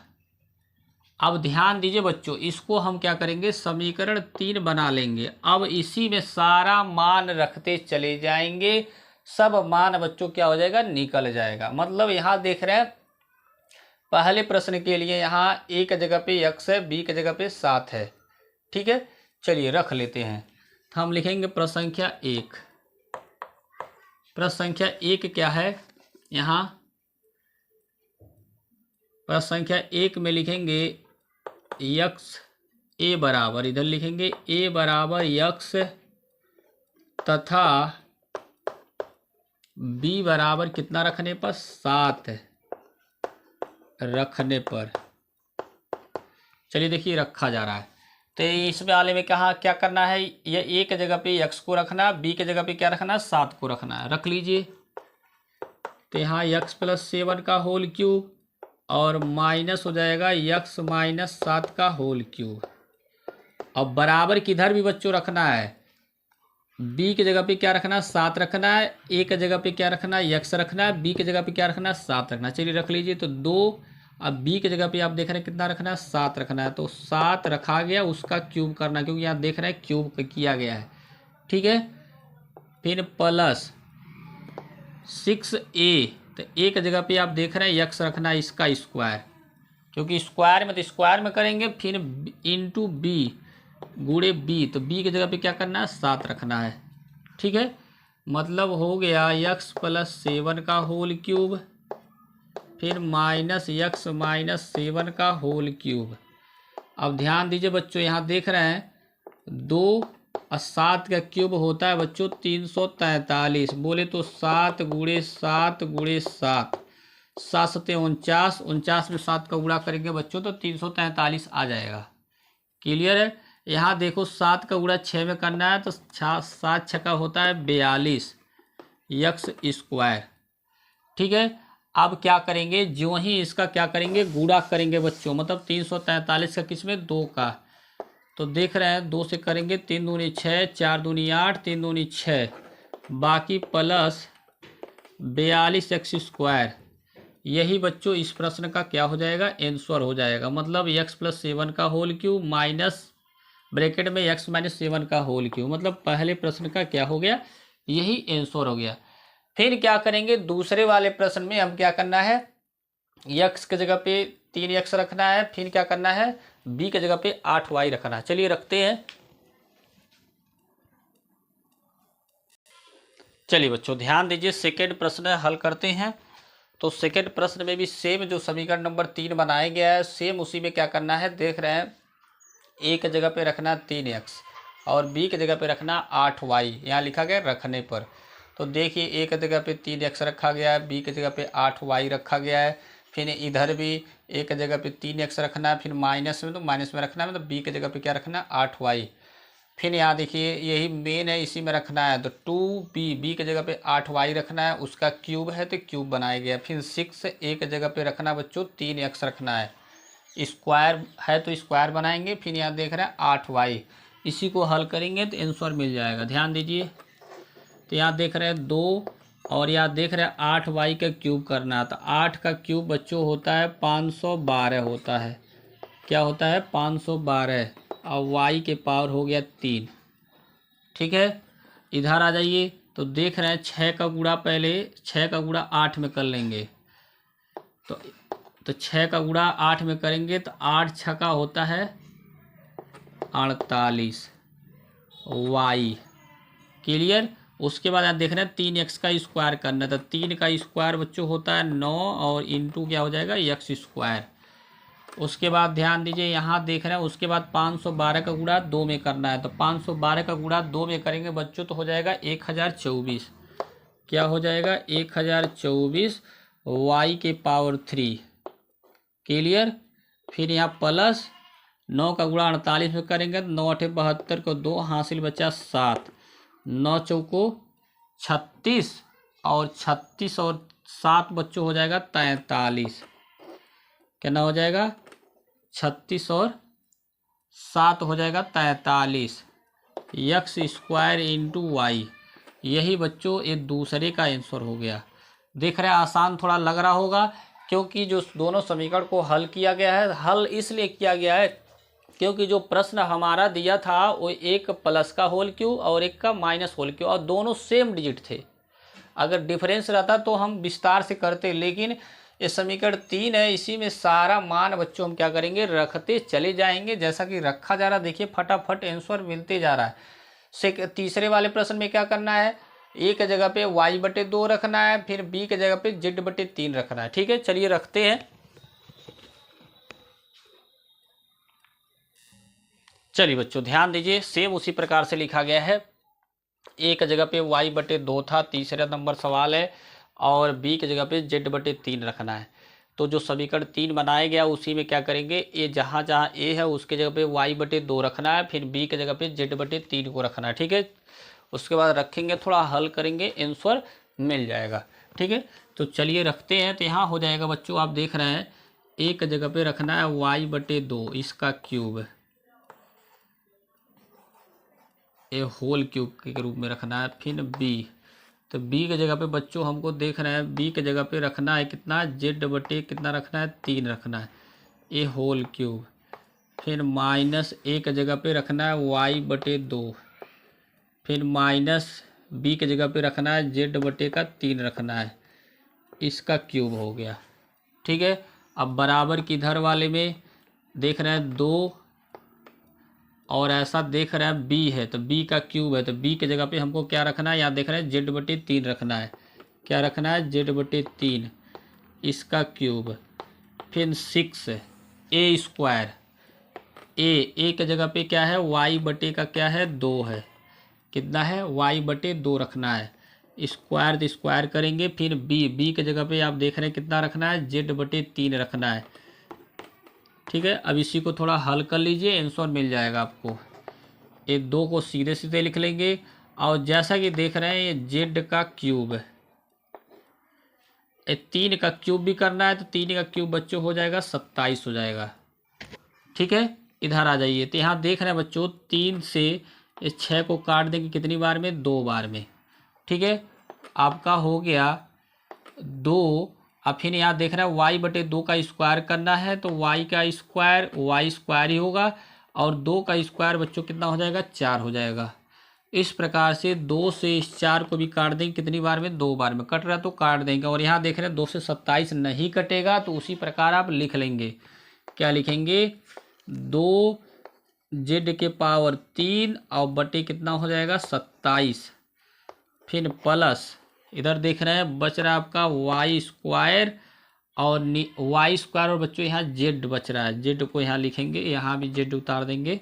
अब ध्यान दीजिए बच्चों, इसको हम क्या करेंगे, समीकरण 3 बना लेंगे। अब इसी में सारा मान रखते चले जाएंगे, सब मान बच्चों क्या हो जाएगा, निकल जाएगा। मतलब यहाँ देख रहे हैं पहले प्रश्न के लिए यहाँ a की जगह पे x है, b की जगह पे 7 है। ठीक है, चलिए रख लेते हैं। हम लिखेंगे प्रश्न संख्या 1। प्रश्न संख्या 1 क्या है, यहाँ प्रश्न संख्या 1 में लिखेंगे x a बराबर, इधर लिखेंगे a बराबर x तथा b बराबर कितना रखने पर, 7 रखने पर। चलिए देखिए रखा जा रहा है। तो इस वाले में कहा क्या करना है, ये a की जगह पे x को रखना, b की जगह पे क्या रखना, 7 को रखना है। रख लीजिए। तो यहाँ x प्लस 7 का होल क्यूब और माइनस हो जाएगा x माइनस 7 का होल क्यूब। अब बराबर किधर भी बच्चों रखना है, b की जगह पे क्या रखना, 7 रखना है, a की जगह पे क्या रखना है, x रखना है, b की जगह पे क्या रखना है, 7 रखना है। चलिए रख लीजिए। तो 2, अब b की जगह पे आप देख रहे हैं कितना रखना है, 7 रखना है। तो 7 रखा गया, उसका क्यूब करना, क्योंकि यहाँ देख रहे हैं क्यूब किया गया है। ठीक है, फिर प्लस 6a, तो a की जगह पे आप देख रहे हैं x रखना है, इसका स्क्वायर, क्योंकि स्क्वायर में तो स्क्वायर में करेंगे। फिर इंटू b गुणे b, तो b की जगह पे क्या करना है, 7 रखना है। ठीक है, मतलब हो गया x प्लस 7 का होल क्यूब, फिर माइनस x माइनस 7 का होल क्यूब। अब ध्यान दीजिए बच्चों, यहाँ देख रहे हैं 2 और 7 का क्यूब होता है बच्चों 343। बोले तो 7 गुणे 7 गुणे 7, 7 सत्ते 49, 49 में 7 का गुणा करेंगे बच्चों तो 343 आ जाएगा। क्लियर है। यहाँ देखो 7 का गुणा 6 में करना है तो 7 छक्का होता है 42 x²। ठीक है, अब क्या करेंगे, जो ही इसका क्या करेंगे, गुणा करेंगे बच्चों, मतलब 343 का किस में, 2 का। तो देख रहे हैं 2 से करेंगे, 3 दूनी 6, 4 दूनी 8, 3 दूनी 6, बाकी प्लस 42 x²। यही बच्चों इस प्रश्न का क्या हो जाएगा, आंसर हो जाएगा। मतलब x प्लस 7 का होल क्यूब माइनस ब्रैकेट में x माइनस 7 का होल क्यूब, मतलब पहले प्रश्न का क्या हो गया, यही आंसर हो गया। फिर क्या करेंगे, दूसरे वाले प्रश्न में हम क्या करना है, x की जगह पे 3x रखना है, फिर क्या करना है, b की जगह पे 8y रखना है। चलिए रखते हैं। चलिए बच्चों ध्यान दीजिए, सेकेंड प्रश्न हल करते हैं। तो सेकेंड प्रश्न में भी सेम जो समीकरण नंबर 3 बनाया गया है, सेम उसी में क्या करना है, देख रहे हैं a की जगह पे रखना है 3x, और बी की जगह पे रखना 8y, यहाँ लिखा गया रखने पर। तो देखिए ए की जगह पे 3x रखा गया है, बी की जगह पे 8y रखा गया है, फिर इधर भी ए की जगह पे 3x रखना है, फिर माइनस में तो माइनस में रखना है, मतलब बी की जगह पे क्या रखना है 8y। फिर यहाँ देखिए यही मेन है, इसी में रखना है, तो 2b, बी की जगह पे 8y रखना है, उसका क्यूब है तो क्यूब बनाया गया। फिर 6 ए की जगह पे रखना बच्चों 3x रखना है, स्क्वायर है तो स्क्वायर बनाएंगे। फिर यहाँ देख रहे हैं 8y, इसी को हल करेंगे तो आंसर मिल जाएगा। ध्यान दीजिए, तो यहाँ देख रहे हैं 2 और यहाँ देख रहे हैं 8y का क्यूब करना है, तो 8 का क्यूब बच्चों होता है 512 होता है। क्या होता है 512, और y के पावर हो गया 3। ठीक है, इधर आ जाइए, तो देख रहे हैं 6 का गुणा, पहले 6 का गुणा 8 में कर लेंगे, तो 6 का गुणा 8 में करेंगे तो 8 छका होता है 48 y। क्लियर। उसके बाद आप देख रहे हैं 3x का स्क्वायर करना है, तो 3 का स्क्वायर बच्चों होता है 9 और इंटू क्या हो जाएगा x स्क्वायर। उसके बाद ध्यान दीजिए यहाँ देख रहे हैं, उसके बाद 512 का गुणा 2 में करना है, तो 512 का गुणा 2 में करेंगे बच्चों तो हो जाएगा 1024। क्या हो जाएगा 1024 y के पावर 3। क्लियर। फिर यहाँ प्लस 9 का गुणा 48 में करेंगे तो 9 8 72 को 2 हासिल बचा 7, 9 चौको 36 और 36 और 7 बच्चों हो जाएगा 43। कितना हो जाएगा 36 और 7 हो जाएगा 43 एक्स स्क्वायर इंटू वाई। यही बच्चों एक दूसरे का आंसर हो गया। देख रहे हैं आसान थोड़ा लग रहा होगा, क्योंकि जो दोनों समीकरण को हल किया गया है, हल इसलिए किया गया है क्योंकि जो प्रश्न हमारा दिया था वो एक प्लस का होल क्यू और एक का माइनस होल क्यू, और दोनों सेम डिजिट थे। अगर डिफरेंस रहता तो हम विस्तार से करते, लेकिन ये समीकरण 3 है, इसी में सारा मान बच्चों हम क्या करेंगे रखते चले जाएंगे, जैसा कि रखा जा रहा है। देखिए फटाफट आंसर मिलते जा रहा है। तीसरे वाले प्रश्न में क्या करना है, ए के जगह पे y/2 रखना है, फिर बी के जगह पे z/3 रखना है। ठीक है, चलिए रखते हैं। चलिए बच्चों ध्यान दीजिए, सेम उसी प्रकार से लिखा गया है। ए की जगह पे y/2 था, तीसरा नंबर सवाल है, और बी की जगह पे z/3 रखना है। तो जो समीकरण 3 बनाया गया उसी में क्या करेंगे, ए जहाँ जहाँ ए है उसके जगह पे y/2 रखना है, फिर बी की जगह पे z/3 को रखना है। ठीक है, उसके बाद रखेंगे, थोड़ा हल करेंगे, आंसर मिल जाएगा। ठीक है, तो चलिए रखते हैं। तो यहाँ हो जाएगा बच्चों, आप देख रहे हैं ए की जगह पे रखना है y/2 इसका क्यूब, ए होल क्यूब के रूप में रखना है। फिर बी, तो बी की जगह पे बच्चों हमको देख रहे हैं बी की जगह पे रखना है कितना z/, कितना रखना है 3 रखना है, ए होल क्यूब। फिर माइनस ए की जगह पे रखना है y/2, फिर माइनस बी की जगह पे रखना है z/3 रखना है, इसका क्यूब हो गया। ठीक है, अब बराबर की इधर वाले में देख रहे हैं 2, और ऐसा देख रहे हैं बी है तो बी का क्यूब है, तो बी की जगह पे हमको क्या रखना है, यहाँ देख रहे हैं z/3 रखना है। क्या रखना है z/3 इसका क्यूब। फिर 6 ए स्क्वायर, ए की जगह पे क्या है y/, का क्या है 2 है, कितना है y/2 रखना है, स्क्वायर तो स्क्वायर करेंगे। फिर बी की जगह पे आप देख रहे हैं कितना रखना है z/3 रखना है। ठीक है, अब इसी को थोड़ा हल कर लीजिए, आंसर मिल जाएगा आपको। ये 2 को सीधे सीधे लिख लेंगे, और जैसा कि देख रहे हैं ये जेड का क्यूब है, ये 3 का क्यूब भी करना है, तो 3 का क्यूब बच्चों हो जाएगा 27 हो जाएगा। ठीक है, इधर आ जाइए, तो यहाँ देख रहे हैं बच्चों 3 से इस 6 को काट देंगे कितनी बार में, 2 बार में। ठीक है, आपका हो गया 2। अब फिर यहाँ देख रहे हैं y/2 का स्क्वायर करना है, तो y का स्क्वायर y स्क्वायर ही होगा, और 2 का स्क्वायर बच्चों कितना हो जाएगा 4 हो जाएगा। इस प्रकार से 2 से इस 4 को भी काट देंगे कितनी बार में, 2 बार में। कट रहा है तो काट देंगे, और यहाँ देख रहे हैं 2 से 27 नहीं कटेगा, तो उसी प्रकार आप लिख लेंगे। क्या लिखेंगे 2z के पावर 3 और बटे कितना हो जाएगा 27, फिर प्लस इधर देख रहे हैं बच रहा है आपका y स्क्वायर, और y स्क्वायर, और बच्चों यहाँ z बच रहा है, z को यहाँ लिखेंगे, यहाँ भी z उतार देंगे,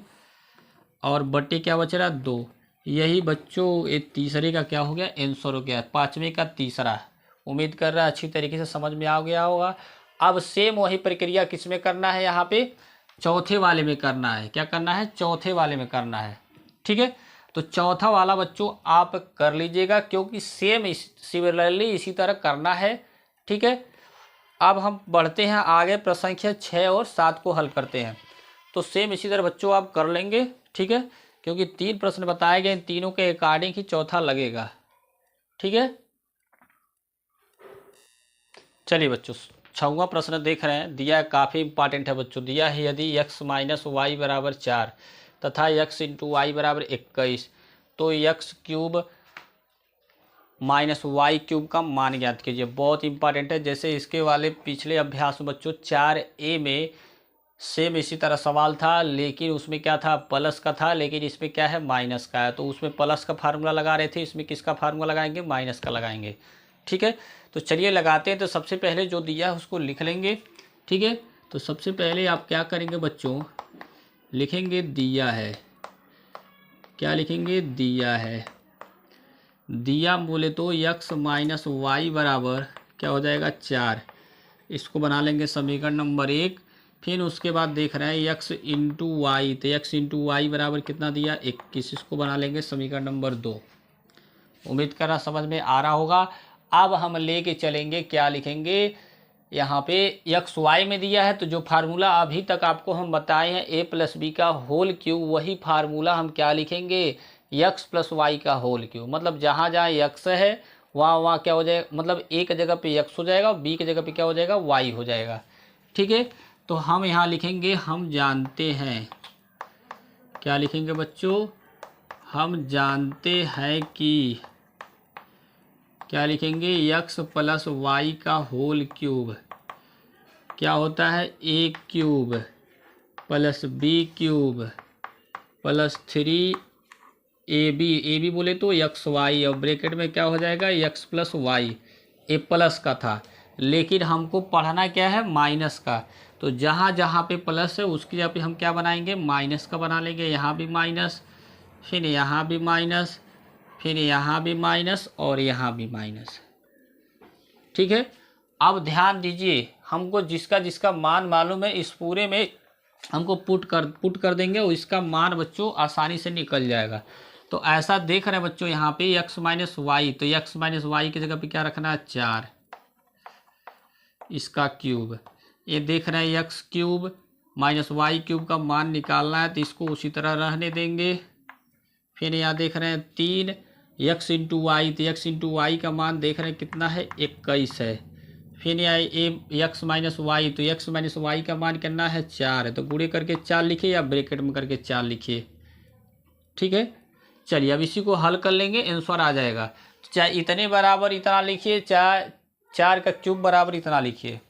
और बटे क्या बच रहा 2। यही बच्चों ये तीसरे का क्या हो गया आंसर हो गया, पाँचवें का तीसरा। उम्मीद कर रहा है अच्छी तरीके से समझ में आ गया होगा। अब सेम वही प्रक्रिया किस में करना है, यहाँ पे चौथे वाले में करना है। क्या करना है, चौथे वाले में करना है। ठीक है, तो चौथा वाला बच्चों आप कर लीजिएगा, क्योंकि सेम सिमिलरली इसी तरह करना है। ठीक है, अब हम बढ़ते हैं आगे, प्रश्न संख्या 6 और 7 को हल करते हैं। तो सेम इसी तरह बच्चों आप कर लेंगे। ठीक है, क्योंकि 3 प्रश्न बताए गए, इन तीनों के अकॉर्डिंग ही चौथा लगेगा। ठीक है, चलिए बच्चों 6वां प्रश्न देख रहे हैं, दिया है काफ़ी इंपॉर्टेंट है बच्चों। दिया है यदि x माइनस वाई बराबर 4 तथा x इंटू वाई बराबर 21, तो x cube minus y cube का मान ज्ञात कीजिए। बहुत इंपॉर्टेंट है। जैसे इसके वाले पिछले अभ्यास में बच्चों 4a में सेम इसी तरह सवाल था, लेकिन उसमें क्या था, प्लस का था, लेकिन इसमें क्या है, माइनस का है। तो उसमें प्लस का फार्मूला लगा रहे थे, इसमें किसका फार्मूला लगाएंगे, माइनस का लगाएंगे। ठीक है, तो चलिए लगाते हैं। तो सबसे पहले जो दिया है उसको लिख लेंगे। ठीक है, तो सबसे पहले आप क्या करेंगे बच्चों, लिखेंगे दिया है। क्या लिखेंगे, दिया है। दिया बोले तो x माइनस वाई बराबर क्या हो जाएगा 4। इसको बना लेंगे समीकरण नंबर 1। फिर उसके बाद देख रहे हैं x इंटू वाई, तो x इंटू वाई बराबर कितना दिया 21। इसको बना लेंगे समीकरण नंबर 2। उम्मीद कर रहा समझ में आ रहा होगा। अब हम लेके चलेंगे, क्या लिखेंगे, यहाँ पे एक्स वाई में दिया है, तो जो फार्मूला अभी तक आपको हम बताए हैं a प्लस बी का होल क्यूब, वही फार्मूला हम क्या लिखेंगे, एक्स प्लस वाई का होल क्यूब। मतलब जहाँ जहाँ एक्स है वहाँ वहाँ क्या हो जाएगा, मतलब a की जगह पे एक्स हो जाएगा और b की जगह पे क्या हो जाएगा, वाई हो जाएगा। ठीक है, तो हम यहाँ लिखेंगे हम जानते हैं। क्या लिखेंगे बच्चों, हम जानते हैं कि, क्या लिखेंगे, x प्लस वाई का होल क्यूब क्या होता है, a cube plus b cube plus 3ab बोले तो एक्स वाई, और ब्रैकेट में क्या हो जाएगा, x प्लस वाई। ए प्लस का था, लेकिन हमको पढ़ना क्या है, माइनस का। तो जहाँ जहाँ पे प्लस है उसकी जगह पे हम क्या बनाएंगे, माइनस का बना लेंगे। यहाँ भी माइनस, फिर यहाँ भी माइनस, फिर यहाँ भी माइनस और यहाँ भी माइनस। ठीक है, अब ध्यान दीजिए, हमको जिसका जिसका मान मालूम है इस पूरे में हमको पुट कर देंगे और इसका मान बच्चों आसानी से निकल जाएगा। तो ऐसा देख रहे हैं बच्चों यहाँ पे x माइनस वाई, तो x माइनस वाई की जगह पे क्या रखना है, 4, इसका क्यूब। ये देख रहे हैं x cube minus y cube का मान निकालना है, तो इसको उसी तरह रहने देंगे। फिर यहाँ देख रहे हैं 3 x इंटू वाई, तो x इंटू वाई का मान देख रहे हैं कितना है, 21 है। फिर यहाँ x माइनस वाई, तो x माइनस वाई का मान कितना है, 4 है। तो गुणे करके 4 लिखिए या ब्रैकेट में करके 4 लिखिए। ठीक है, चलिए अब इसी को हल कर लेंगे, आंसर आ जाएगा। चाहे इतने बराबर इतना लिखिए, चाहे 4 का क्यूब बराबर इतना लिखिए।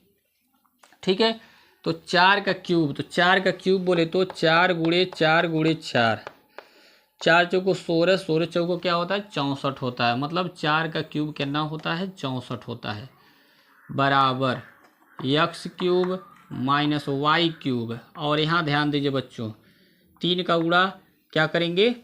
ठीक है, तो 4 का क्यूब, तो 4 का क्यूब बोले तो 4 गुणे 4 गुणे 4, 4 चौको 16, 16 चौको क्या होता है, 64 होता है। मतलब 4 का क्यूब कितना होता है, 64 होता है, बराबर x cube minus y cube. और यहाँ ध्यान दीजिए बच्चों, 3 का गुणा क्या करेंगे,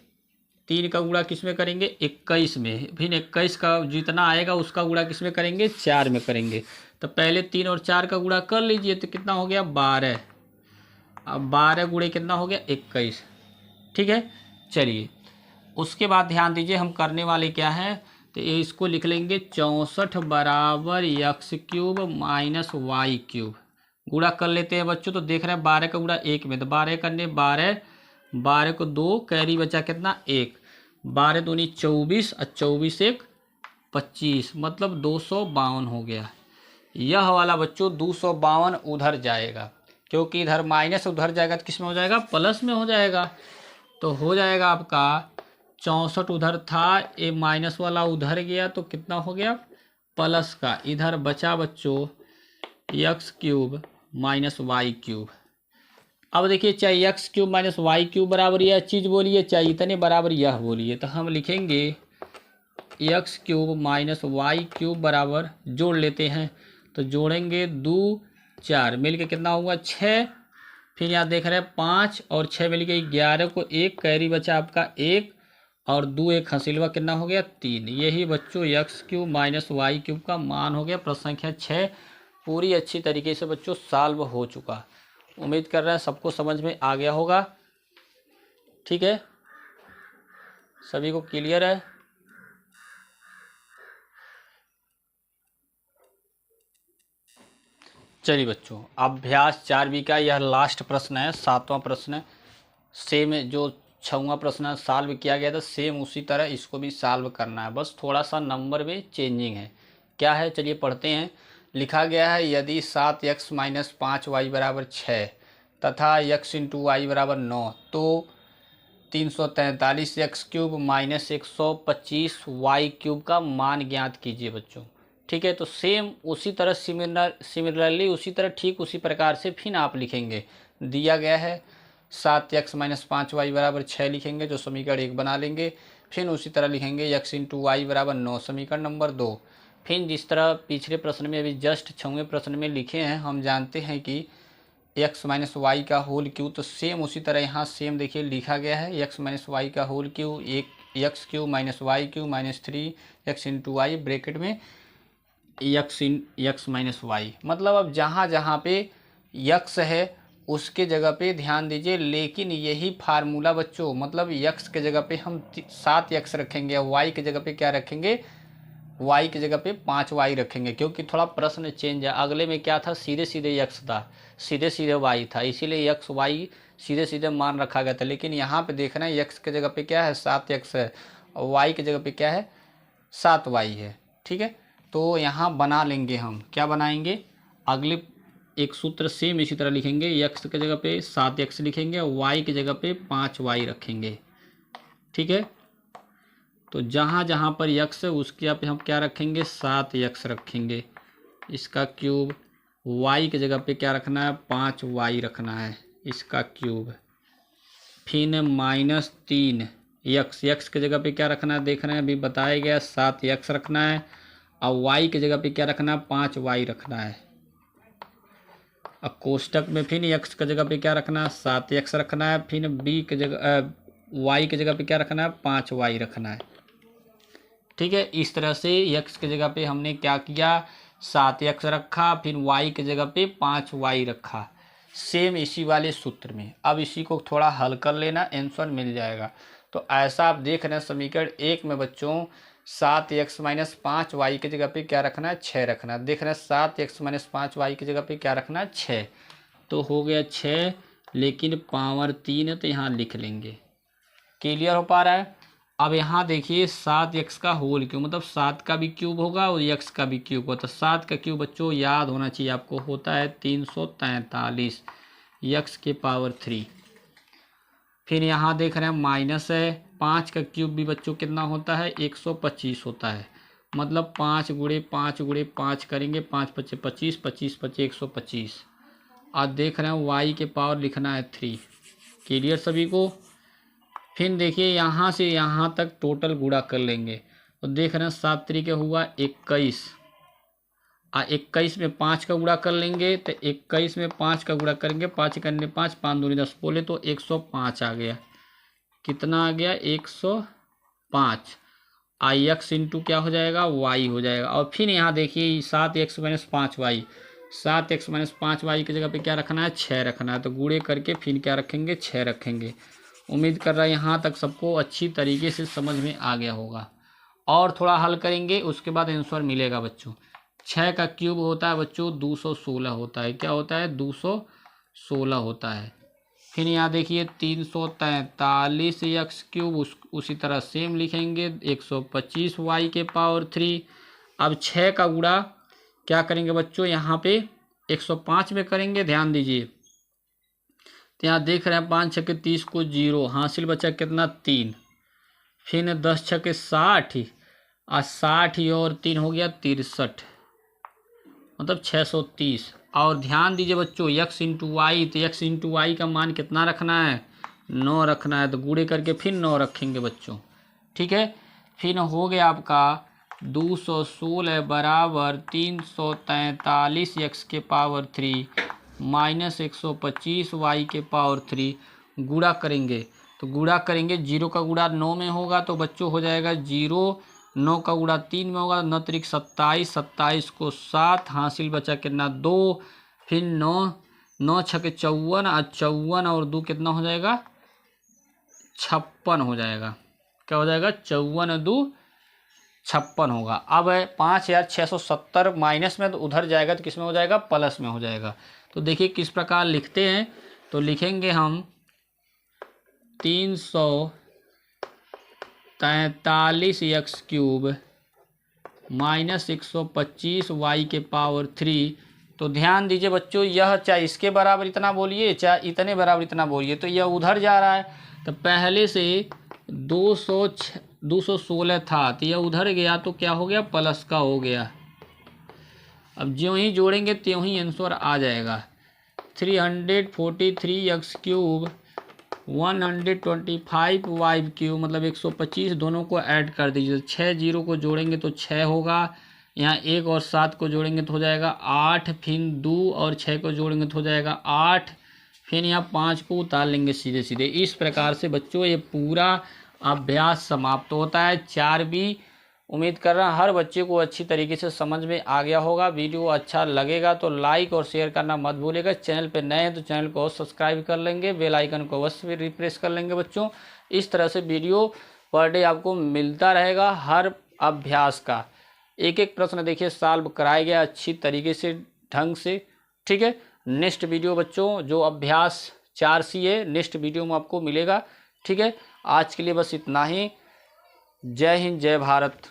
3 का गुणा किस में करेंगे, 21 में। फिर 21 का जितना आएगा उसका गुणा किस में करेंगे, 4 में करेंगे। तो पहले 3 और 4 का गुणा कर लीजिए, तो कितना हो गया, 12। अब 12 गुणे कितना हो गया, 21। ठीक है, चलिए उसके बाद ध्यान दीजिए हम करने वाले क्या हैं, तो ये इसको लिख लेंगे 64 बराबर x cube minus y cube. गुणा कर लेते हैं बच्चों, तो देख रहे हैं 12 का गुणा 1 में, तो 12 करने 12, 12 को 2 कैरी बचा कितना, 1, 12 दूनी 24 और 24 1 25, मतलब 252 हो गया। यह वाला बच्चों 252 उधर जाएगा, क्योंकि इधर माइनस उधर जाएगा तो किस में हो जाएगा, प्लस में हो जाएगा। तो हो जाएगा आपका 64 उधर था, ये माइनस वाला उधर गया, तो कितना हो गया, प्लस का। इधर बचा बच्चों x cube minus y cube. अब देखिए, चाहे x cube minus y cube बराबर यह चीज़ बोलिए, चाहे इतने बराबर यह बोलिए, तो हम लिखेंगे x cube minus y cube बराबर, जोड़ लेते हैं, तो जोड़ेंगे 2 4 मिल के कितना होगा, 6 फिर यहाँ देख रहे हैं 5 और 6 मिल गई 11 को 1 कैरी बचा आपका 1 और 2 एक हंसिलवा कितना हो गया 3। यही बच्चों x cube minus y cube का मान हो गया। प्रश्न संख्या 6 पूरी अच्छी तरीके से बच्चों सॉल्व हो चुका। उम्मीद कर रहे हैं सबको समझ में आ गया होगा। ठीक है, सभी को क्लियर है। चलिए बच्चों, अभ्यास 4B का यह लास्ट प्रश्न है, 7वां प्रश्न। सेम जो 6वां प्रश्न सॉल्व किया गया था सेम उसी तरह इसको भी सॉल्व करना है, बस थोड़ा सा नंबर में चेंजिंग है। क्या है चलिए पढ़ते हैं। लिखा गया है यदि 7x माइनस 5y बराबर 6 तथा x इंटू वाई बराबर 9 तो 343x cube minus 125y cube का मान ज्ञात कीजिए बच्चों। ठीक है, तो सेम उसी तरह सिमिलरली उसी तरह ठीक उसी प्रकार से फिर आप लिखेंगे। दिया गया है 7x माइनस 5y बराबर 6 लिखेंगे जो समीकरण 1 बना लेंगे। फिर उसी तरह लिखेंगे x इंटू वाई बराबर 9 समीकरण नंबर 2। फिर जिस तरह पिछले प्रश्न में अभी जस्ट 6वें प्रश्न में लिखे हैं, हम जानते हैं कि x माइनस वाई का होल क्यू, तो सेम उसी तरह यहाँ सेम देखिए लिखा गया है x माइनस वाई का whole cube x cube minus y cube minus 3x into y bracket में एक्स माइनस वाई। मतलब अब जहाँ जहाँ पे x है उसके जगह पे ध्यान दीजिए, लेकिन यही फार्मूला बच्चों मतलब x के जगह पे हम 7x रखेंगे, y के जगह पे क्या रखेंगे, y की जगह पे 5y रखेंगे, क्योंकि थोड़ा प्रश्न चेंज है। अगले में क्या था, सीधे सीधे x था, सीधे सीधे y था, इसीलिए x y सीधे सीधे मान रखा गया था। लेकिन यहाँ पे देख रहे हैं x के जगह पे क्या है 7x है और y की जगह पे क्या है 7y है। ठीक है, तो यहाँ बना लेंगे हम, क्या बनाएंगे, अगले एक सूत्र सेम इसी तरह लिखेंगे, x की जगह पे 7x लिखेंगे और y की जगह पे 5y रखेंगे। ठीक है, तो जहाँ जहाँ पर x है उसके यहाँ पे हम क्या रखेंगे 7x रखेंगे, इसका क्यूब। y की जगह पे क्या रखना है 5y रखना है, इसका क्यूब। फिर माइनस 3x की जगह पे क्या रखना है देख रहे हैं अभी बताया गया 7x रखना है और y की जगह पे क्या रखना है 5y रखना है। अब कोष्टक में फिर x की जगह पे क्या रखना है 7x रखना है, फिर b की जगह y की जगह पे क्या रखना है 5y रखना है। ठीक है, इस तरह से x की जगह पे हमने क्या किया 7x रखा, फिर y की जगह पे 5y रखा, सेम इसी वाले सूत्र में। अब इसी को थोड़ा हल कर लेना, आंसर मिल जाएगा। तो ऐसा आप देख रहे हैं समीकरण 1 में बच्चों 7x माइनस 5y की जगह पे क्या रखना है 6 रखना है। देख रहे हैं 7x माइनस 5y की जगह पे क्या रखना है 6, तो हो गया 6, लेकिन पावर 3 है तो यहाँ लिख लेंगे। क्लियर हो पा रहा है। अब यहाँ देखिए 7x का होल क्यूब मतलब 7 का भी क्यूब होगा और x का भी क्यूब होता है। 7 का क्यूब बच्चों याद होना चाहिए आपको होता है 343 x के पावर 3। फिर यहाँ देख रहे हैं माइनस है, 5 का क्यूब भी बच्चों कितना होता है 125 होता है। मतलब 5 गुणे 5 गुणे 5 करेंगे 5 पच्चे 25 25 पच्चे 125। आज देख रहे हैं y के पावर लिखना है 3। क्लियर सभी को। फिर देखिए यहाँ से यहाँ तक टोटल गुणा कर लेंगे तो देख रहे हैं 7 तरीके हुआ 21 और 21 में 5 का गुणा कर लेंगे तो 21 में 5 का गुणा करेंगे 5 करने 5 5 दूनी 10 बोले तो 105 आ गया। कितना आ गया 105। आई एक्स इंटू क्या हो जाएगा y हो जाएगा। और फिर यहाँ देखिए 7x minus 5y, 7x minus 5y की जगह पे क्या रखना है 6 रखना है, तो गुणे करके फिर क्या रखेंगे 6 रखेंगे। उम्मीद कर रहा है यहाँ तक सबको अच्छी तरीके से समझ में आ गया होगा। और थोड़ा हल करेंगे उसके बाद आंसर मिलेगा बच्चों। 6 का क्यूब होता है बच्चों 216 होता है, क्या होता है 216 होता है। फिर यहाँ देखिए 343 एक्स क्यूब उसी तरह सेम लिखेंगे 125 वाई के पावर 3। अब 6 का गुणा क्या करेंगे बच्चों यहाँ पे 105 में करेंगे, ध्यान दीजिए। तो यहाँ देख रहे हैं 5 छक्के 30 को 0, हासिल बचा कितना 3। फिर 10 छक्के 60 और 60 और 3 हो गया 63, मतलब 630। और ध्यान दीजिए बच्चों x इंटू वाई, तो x इंटू वाई का मान कितना रखना है 9 रखना है, तो गुणे करके फिर 9 रखेंगे बच्चों। ठीक है, फिर हो गया आपका 216 बराबर 343 x के पावर 3 माइनस 125 वाई के पावर 3 गुणा करेंगे। तो गुणा करेंगे, 0 का गुणा 9 में होगा तो बच्चों हो जाएगा 0, 9 का गुणा 3 में होगा, 9 त्रिक 27, 27 को 7, हासिल बचा कितना 2, फिर 9, 9 छके 54, 54 और 2 कितना हो जाएगा 56 हो जाएगा। क्या हो जाएगा 54 2 56 होगा। अब 5670 माइनस में तो उधर जाएगा तो किस में हो जाएगा प्लस में हो जाएगा। तो देखिए किस प्रकार लिखते हैं, तो लिखेंगे हम 343 एक्स क्यूब माइनस 125 वाई के पावर 3। तो ध्यान दीजिए बच्चों, यह चाहे इसके बराबर इतना बोलिए चाहे इतने बराबर इतना बोलिए, तो यह उधर जा रहा है। तो पहले से 216 था तो यह उधर गया तो क्या हो गया प्लस का हो गया। अब ज्यों ही जोड़ेंगे त्यों ही आंसर आ जाएगा। 343 एक्स क्यूब 125 वाई क्यूब मतलब 125, दोनों को ऐड कर दीजिए। 6 जीरो को जोड़ेंगे तो 6 होगा, यहाँ 1 और 7 को जोड़ेंगे तो हो जाएगा 8, फिर 2 और 6 को जोड़ेंगे तो हो जाएगा 8, फिर यहाँ 5 को उतार लेंगे सीधे सीधे। इस प्रकार से बच्चों ये पूरा अभ्यास समाप्त होता है 4B। उम्मीद कर रहा हूँ हर बच्चे को अच्छी तरीके से समझ में आ गया होगा। वीडियो अच्छा लगेगा तो लाइक और शेयर करना मत भूलिएगा। चैनल पे नए हैं तो चैनल को सब्सक्राइब कर लेंगे, बेल आइकन को अवश्य भी रिप्रेस कर लेंगे बच्चों। इस तरह से वीडियो पर डे आपको मिलता रहेगा हर अभ्यास का। एक एक प्रश्न देखिए सॉल्व कराया गया अच्छी तरीके से ढंग से, ठीक है। नेक्स्ट वीडियो बच्चों जो अभ्यास 4C है नेक्स्ट वीडियो में आपको मिलेगा, ठीक है। आज के लिए बस इतना ही। जय हिंद, जय भारत।